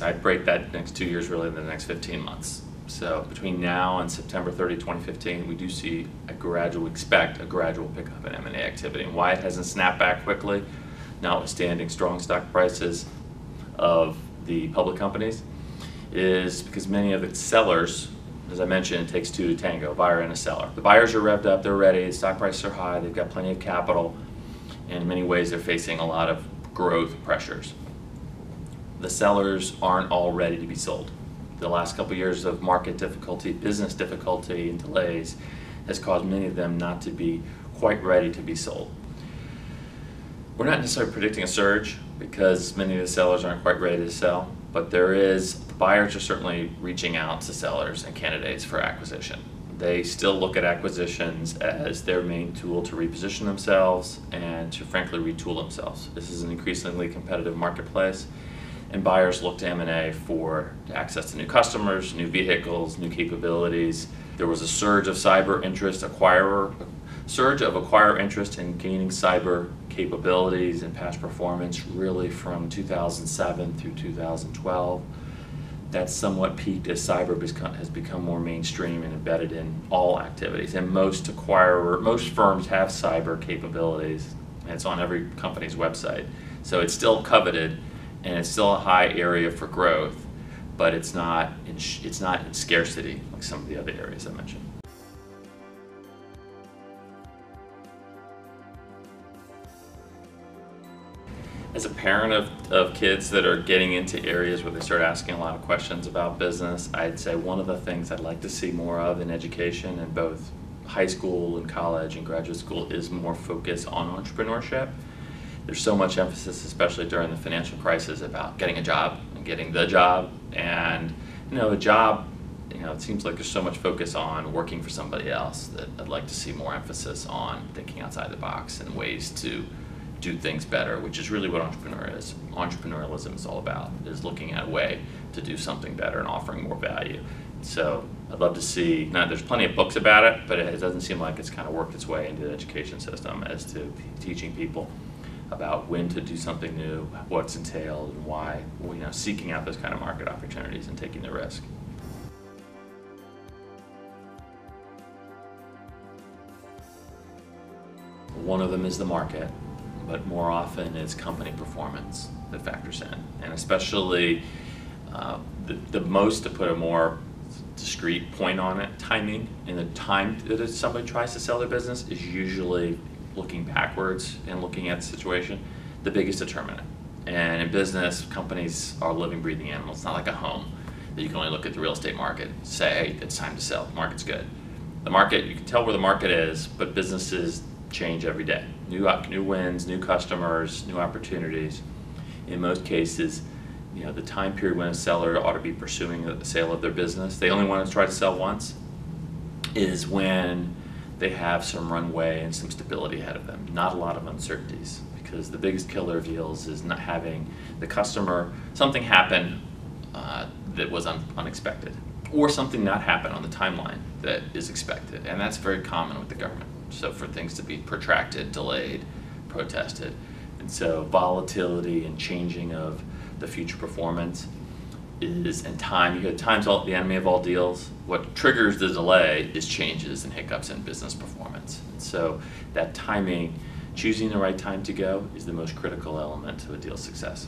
I'd break that next 2 years really in the next 15 months. So between now and September 30, 2015, we do expect a gradual pickup in M&A activity. And why it hasn't snapped back quickly, notwithstanding strong stock prices of the public companies, is because many of the sellers, as I mentioned, it takes two to tango, a buyer and a seller. The buyers are revved up, they're ready, the stock prices are high, they've got plenty of capital, and in many ways they're facing a lot of growth pressures. The sellers aren't all ready to be sold. The last couple of years of market difficulty, business difficulty, and delays has caused many of them not to be quite ready to be sold. We're not necessarily predicting a surge because many of the sellers aren't quite ready to sell, but the buyers are certainly reaching out to sellers and candidates for acquisition. They still look at acquisitions as their main tool to reposition themselves and to frankly retool themselves. This is an increasingly competitive marketplace, and buyers look to M&A for access to new customers, new vehicles, new capabilities. There was a surge of acquirer interest in gaining cyber capabilities and past performance really from 2007 through 2012. That's somewhat peaked as cyber has become more mainstream and embedded in all activities. And most firms have cyber capabilities, and it's on every company's website. So it's still coveted, and it's still a high area for growth, but it's not in scarcity like some of the other areas I mentioned. As a parent of kids that are getting into areas where they start asking a lot of questions about business, I'd say one of the things I'd like to see more of in education in both high school and college and graduate school is more focus on entrepreneurship. There's so much emphasis, especially during the financial crisis, about getting a job and getting the job. And the job, it seems like there's so much focus on working for somebody else that I'd like to see more emphasis on thinking outside the box and ways to do things better, which is really what entrepreneurialism is all about, is looking at a way to do something better and offering more value. So I'd love to see, there's plenty of books about it, but it doesn't seem like it's kind of worked its way into the education system as to teaching people about when to do something new, what's entailed, and why, seeking out those kind of market opportunities and taking the risk. One of them is the market, but more often it's company performance that factors in. And especially to put a more discrete point on it, timing. And the time that somebody tries to sell their business is usually looking backwards and looking at the situation, the biggest determinant. And in business, companies are living, breathing animals. It's not like a home that you can only look at the real estate market, say, hey, it's time to sell, the market's good. The market, you can tell where the market is, but businesses change every day. New wins, new customers, new opportunities. In most cases, the time period when a seller ought to be pursuing the sale of their business, they only want to try to sell once, is when they have some runway and some stability ahead of them, not a lot of uncertainties. Because the biggest killer of deals is not having the customer, something happen that was unexpected, or something not happen on the timeline that is expected. And that's very common with the government. So for things to be protracted, delayed, protested. And so volatility and changing of the future performance time's the enemy of all deals. What triggers the delay is changes and hiccups in business performance. And so that timing, choosing the right time to go, is the most critical element to a deal's success.